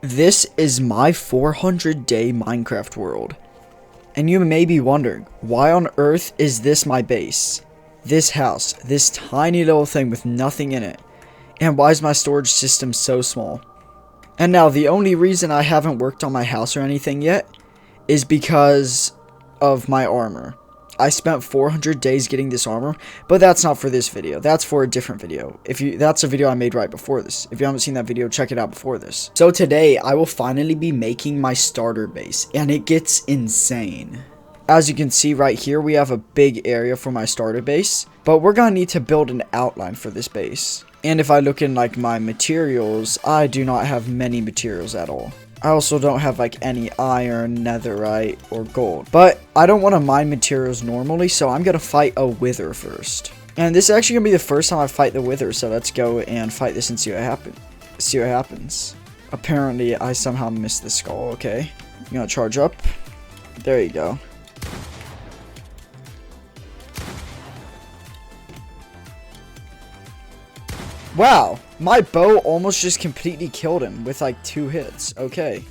This is my 400-day Minecraft world. And you may be wondering, why on earth is this my base? This house, this tiny little thing with nothing in it. And why is my storage system so small? And now, the only reason I haven't worked on my house or anything yet is because of my armor. I spent 400 days getting this armor, but that's not for this video. That's for a different video. That's a video I made right before this. If you haven't seen that video, check it out before this. So today, I will finally be making my starter base, and it gets insane. As you can see right here, we have a big area for my starter base, but we're gonna need to build an outline for this base. And if I look in like my materials, I do not have many materials at all. I also don't have like any iron, netherite, or gold. But I don't want to mine materials normally, so I'm going to fight a wither first. And this is actually going to be the first time I fight the wither, so let's go and fight this and see what happens. Apparently, I somehow missed the skull, okay. I'm going to charge up. There you go. Wow, my bow almost just completely killed him with like 2 hits. Okay.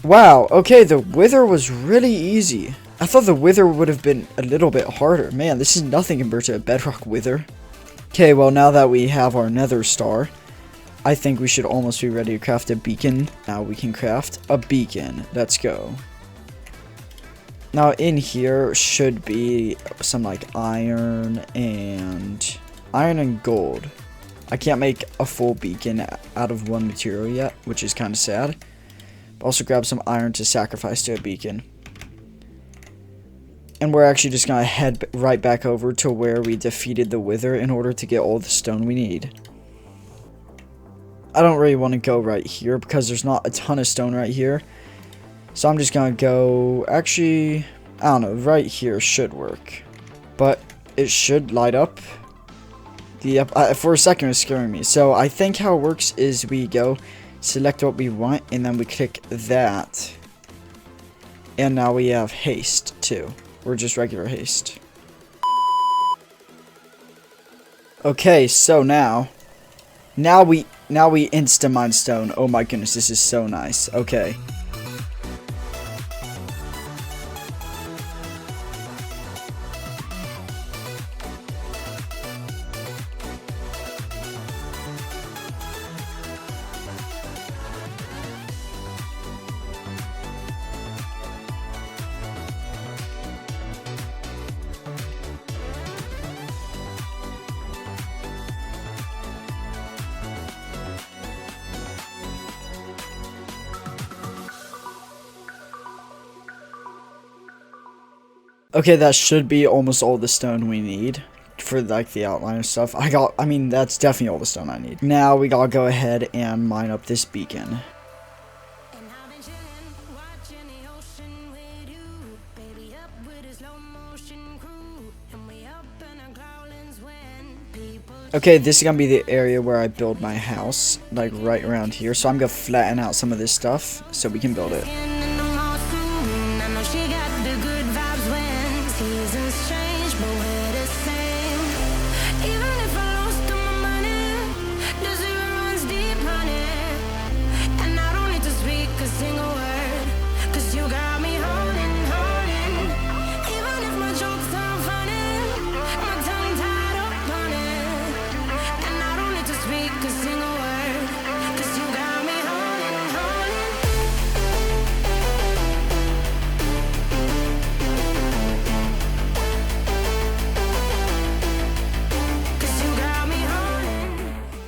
Wow, okay, the wither was really easy. I thought the wither would have been a little bit harder. Man, this is nothing compared to a bedrock wither. Okay, well, now that we have our nether star, I think we should almost be ready to craft a beacon. Now we can craft a beacon. Let's go. Now in here should be some like iron and gold. I can't make a full beacon out of one material yet, which is kind of sad. But also grab some iron to sacrifice to a beacon. And we're actually just going to head right back over to where we defeated the wither in order to get all the stone we need. I don't really want to go right here because there's not a ton of stone right here. So I'm just going to go, actually, I don't know, right here should work. But it should light up. For a second it was scaring me. So I think how it works is we go, select what we want, and then we click that. And now we have haste too. Or just regular haste. Okay, so now we insta mine stone. Oh my goodness, this is so nice. Okay. Okay, that should be almost all the stone we need for like the outline and stuff. I mean, that's definitely all the stone I need. Now we gotta go ahead and mine up this beacon. Okay, this is gonna be the area where I build my house, like right around here. So I'm gonna flatten out some of this stuff so we can build it.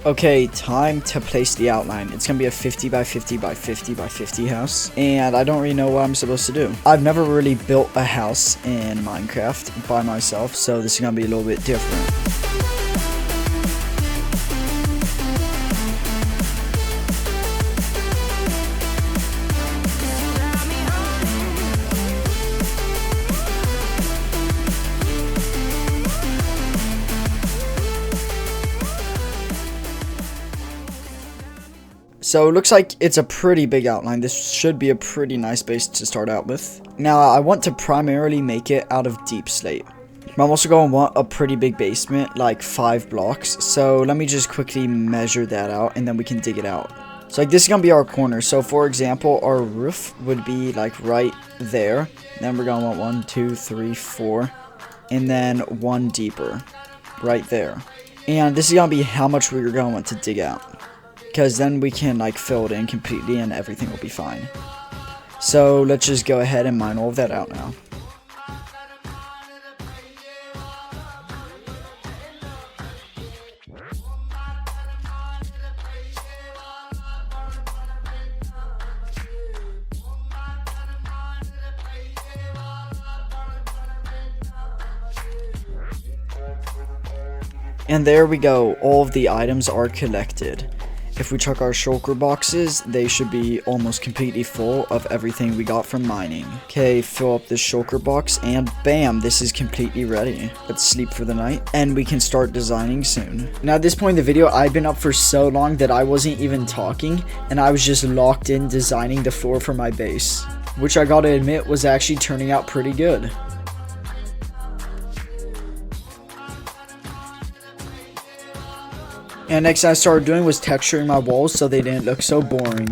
Okay, time to place the outline. It's gonna be a 50 by 50 by 50 by 50 house, and I don't really know what I'm supposed to do. I've never really built a house in Minecraft by myself, so this is gonna be a little bit different. So it looks like it's a pretty big outline. This should be a pretty nice base to start out with. Now I want to primarily make it out of deep slate. I'm also going to want a pretty big basement, like 5 blocks. So let me just quickly measure that out, and then we can dig it out. So like this is going to be our corner. So for example, our roof would be like right there. Then we're going to want 1, 2, 3, 4. And then 1 deeper right there. And this is going to be how much we're going to want to dig out. Because then we can like fill it in completely and everything will be fine. So let's just go ahead and mine all of that out now. And there we go, all of the items are collected. If we check our shulker boxes, they should be almost completely full of everything we got from mining. Okay, fill up this shulker box and bam, this is completely ready. Let's sleep for the night and we can start designing soon. Now at this point in the video, I've been up for so long that I wasn't even talking and I was just locked in designing the floor for my base, which I gotta admit was actually turning out pretty good. And next I started doing was texturing my walls so they didn't look so boring.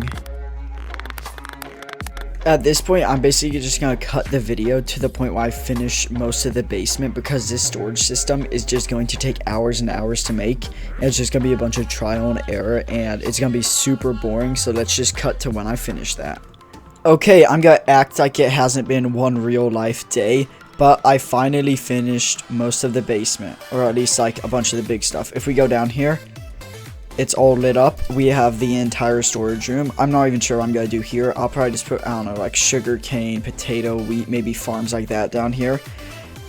At this point, I'm basically just going to cut the video to the point where I finish most of the basement because this storage system is just going to take hours and hours to make. And it's just going to be a bunch of trial and error and it's going to be super boring. So let's just cut to when I finish that. Okay, I'm going to act like it hasn't been one real life day. But I finally finished most of the basement, or at least like a bunch of the big stuff. If we go down here, it's all lit up. We have the entire storage room. I'm not even sure what I'm going to do here. I'll probably just put, I don't know, like sugar cane, potato, wheat, maybe farms like that down here.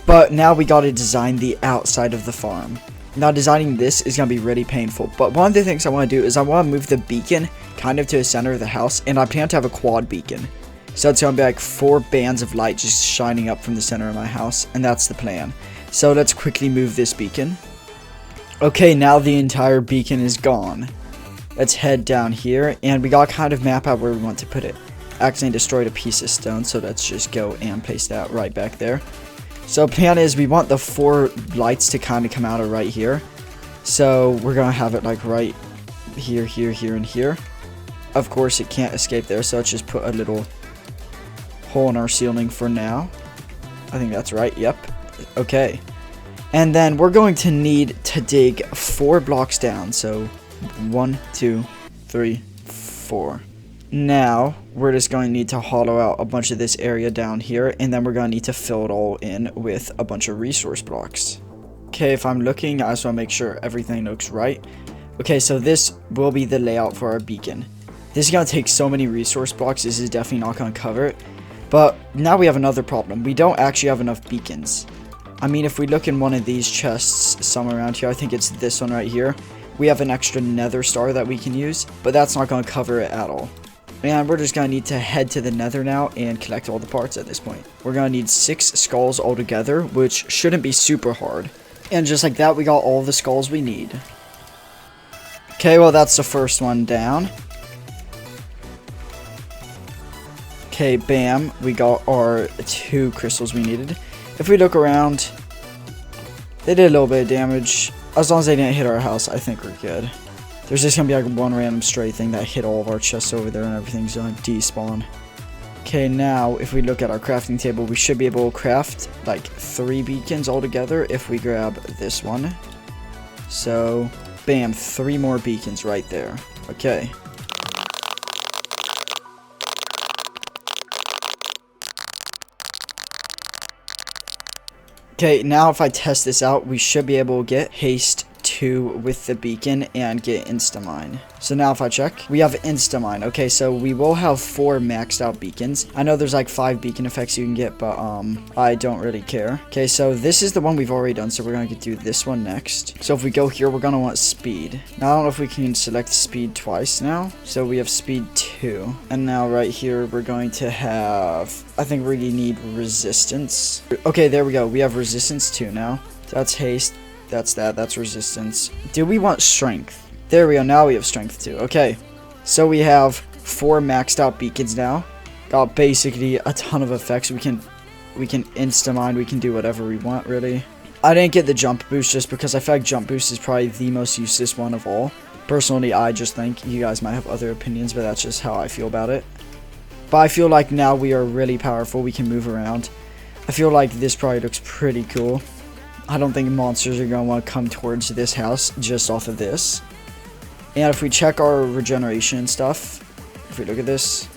But now we got to design the outside of the farm. Now designing this is going to be really painful. But one of the things I want to do is I want to move the beacon kind of to the center of the house. And I plan to have a quad beacon. So it's going to be like 4 bands of light just shining up from the center of my house. And that's the plan. So let's quickly move this beacon. Okay, now the entire beacon is gone. Let's head down here, and we got to kind of map out where we want to put it. Accidentally destroyed a piece of stone, so let's just go and place that right back there. So plan is we want the 4 lights to kind of come out of right here. So we're going to have it like right here, here, here, and here. Of course, it can't escape there, so let's just put a little hole in our ceiling for now. I think that's right, yep. Okay. And then we're going to need to dig 4 blocks down. So 1, 2, 3, 4. Now we're just going to need to hollow out a bunch of this area down here. And then we're going to need to fill it all in with a bunch of resource blocks. Okay, if I'm looking, I just want to make sure everything looks right. Okay, so this will be the layout for our beacon. This is going to take so many resource blocks. This is definitely not going to cover it. But now we have another problem. We don't actually have enough beacons. I mean, if we look in one of these chests somewhere around here, I think it's this one right here, we have an extra nether star that we can use, but that's not going to cover it at all. And we're just going to need to head to the nether now and collect all the parts at this point. We're going to need 6 skulls altogether, which shouldn't be super hard. And just like that, we got all the skulls we need. Okay, well, that's the first one down. Okay, bam, we got our 2 crystals we needed. If we look around, they did a little bit of damage. As long as they didn't hit our house, I think we're good. There's just going to be like one random stray thing that hit all of our chests over there and everything's going to despawn. Okay, now if we look at our crafting table, we should be able to craft like 3 beacons altogether if we grab this one. So, bam, 3 more beacons right there. Okay. Okay, now if I test this out, we should be able to get haste 2 with the beacon and get instamine. So now if I check, we have instamine. Okay, so we will have 4 maxed out beacons. I know there's like 5 beacon effects you can get, but I don't really care. Okay, so this is the one we've already done, so we're gonna do this one next. So if we go here, we're gonna want speed. Now I don't know if we can select speed twice now. So we have speed 2. And now right here, we're going to have, I think we really need resistance. Okay, there we go. We have resistance 2 now. So that's haste. That's resistance. Do we want strength? There we go, now we have strength 2. Okay, so we have 4 maxed out beacons now. Got basically a ton of effects. We can instamine, we can do whatever we want really. I didn't get the jump boost just because I feel like jump boost is probably the most useless one of all. Personally, I just think. You guys might have other opinions, but that's just how I feel about it. But I feel like now we are really powerful. We can move around. I feel like this probably looks pretty cool. I don't think monsters are going to want to come towards this house just off of this. And if we check our regeneration and stuff, if we look at this.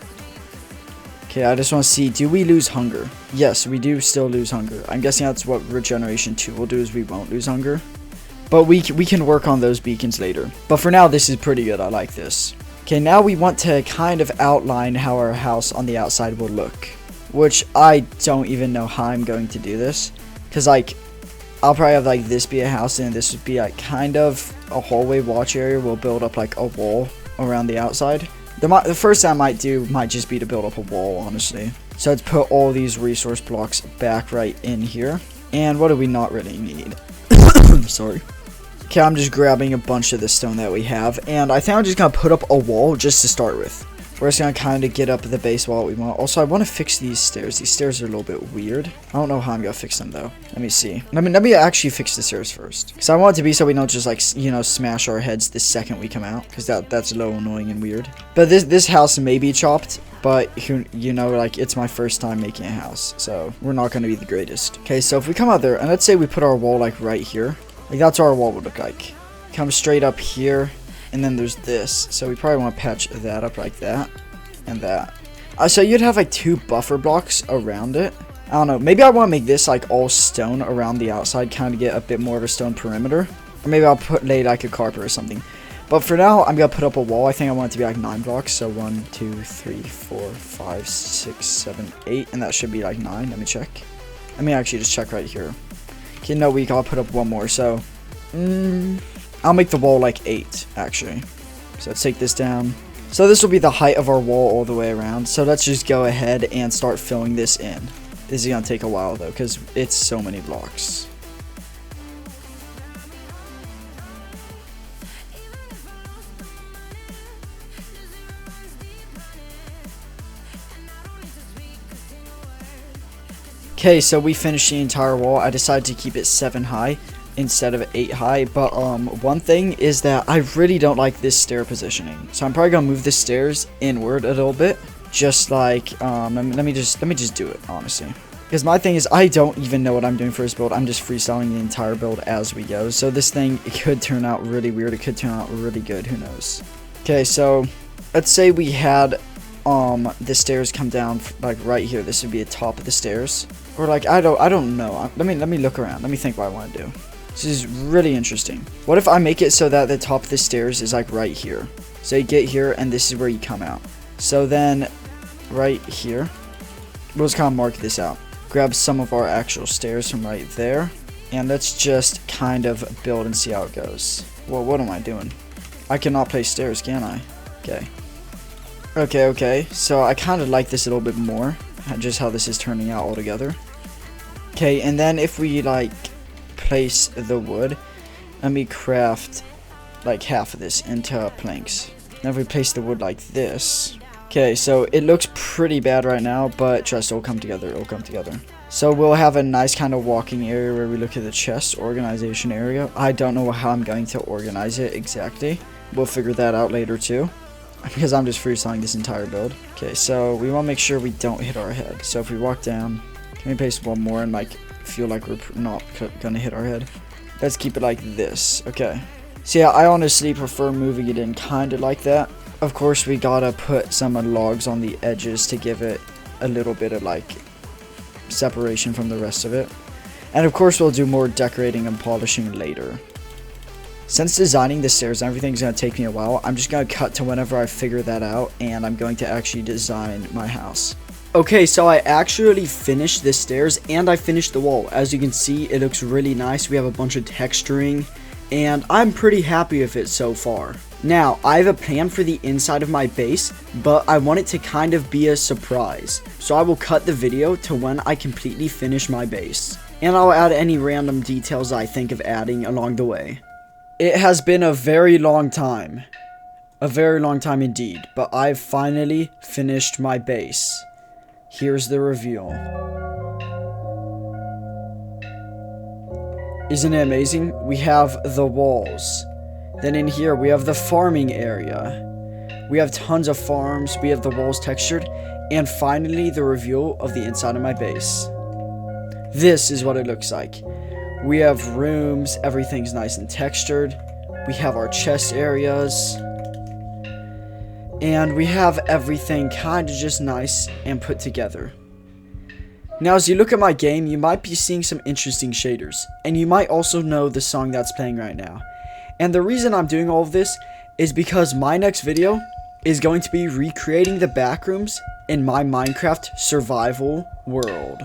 Okay, I just want to see, do we lose hunger? Yes, we do still lose hunger. I'm guessing that's what regeneration 2 will do, is we won't lose hunger. But we can work on those beacons later. But for now, this is pretty good. I like this. Okay, now we want to kind of outline how our house on the outside will look. Which I don't even know how I'm going to do this. Because, like, I'll probably have, like, this be a house, and this would be, like, kind of a hallway watch area. We'll build up, like, a wall around the outside. The first thing I might do might just be to build up a wall, honestly. So let's put all these resource blocks back right in here. And what do we not really need? Sorry. Okay, I'm just grabbing a bunch of the stone that we have. And I think I'm just going to put up a wall just to start with. We're just going to kind of get up the base wall we want. Also, I want to fix these stairs. These stairs are a little bit weird. I don't know how I'm going to fix them, though. Let me see. Let me actually fix the stairs first. Because I want it to be so we don't just, like, you know, smash our heads the second we come out. Because that's a little annoying and weird. But this house may be chopped. But, you know, like, it's my first time making a house. So, we're not going to be the greatest. Okay, so if we come out there, and let's say we put our wall, like, right here. Like, that's what our wall would look like. Come straight up here. And then there's this. So we probably want to patch that up like that. And that. So you'd have like 2 buffer blocks around it. I don't know. Maybe I want to make this like all stone around the outside. Kind of get a bit more of a stone perimeter. Or maybe I'll lay like a carpet or something. But for now, I'm going to put up a wall. I think I want it to be like 9 blocks. So 1, 2, 3, 4, 5, 6, 7, 8. And that should be like 9. Let me check. Let me actually just check right here. Okay, no, we gotta put up one more. So, I'll make the wall like 8, actually. So let's take this down. So this will be the height of our wall all the way around. So let's just go ahead and start filling this in. This is going to take a while, though, because it's so many blocks. Okay, so we finished the entire wall. I decided to keep it 7 high instead of 8 high, but one thing is that I really don't like this stair positioning, so I'm probably gonna move the stairs inward a little bit, just like let me just do it, honestly, because my thing is I don't even know what I'm doing for this build. I'm just freestyling the entire build as we go, so this thing, it could turn out really weird, it could turn out really good, who knows. Okay, so let's say we had the stairs come down like right here. This would be the top of the stairs, or like I don't know. Let me look around. Let me think what I want to do. This is really interesting. What if I make it so that the top of the stairs is like right here? So you get here and this is where you come out. So then right here, we'll just kind of mark this out. Grab some of our actual stairs from right there. And let's just kind of build and see how it goes. Well, what am I doing? I cannot place stairs, can I? Okay. Okay. So I kind of like this a little bit more. Just how this is turning out altogether. Okay, and then if we like place the wood, let me craft like half of this into planks. Now if we place the wood like this, okay, so it looks pretty bad right now, but trust, it'll come together, So we'll have a nice kind of walking area where we look at the chest organization area. I don't know how I'm going to organize it exactly. We'll figure that out later too, because I'm just freestyling this entire build. Okay, so we want to make sure we don't hit our head. So if we walk down, can we paste one more and like feel like we're not gonna hit our head? Let's keep it like this. Okay, so yeah, I honestly prefer moving it in kind of like that. Of course, we gotta put some logs on the edges to give it a little bit of like separation from the rest of it. And of course, we'll do more decorating and polishing later. Since designing the stairs and everything's going to take me a while, I'm just going to cut to whenever I figure that out, and I'm going to actually design my house. Okay, so I actually finished the stairs and I finished the wall. As you can see, it looks really nice. We have a bunch of texturing and I'm pretty happy with it so far. Now, I have a plan for the inside of my base, but I want it to kind of be a surprise. So I will cut the video to when I completely finish my base. And I'll add any random details I think of adding along the way. It has been a very long time. A very long time indeed, but I've finally finished my base. Here's the reveal. Isn't it amazing? We have the walls. Then in here, we have the farming area. We have tons of farms. We have the walls textured. And finally, the reveal of the inside of my base. This is what it looks like. We have rooms. Everything's nice and textured. We have our chest areas. And we have everything kind of just nice and put together. Now, as you look at my game, you might be seeing some interesting shaders. And you might also know the song that's playing right now. And the reason I'm doing all of this is because my next video is going to be recreating the backrooms in my Minecraft survival world.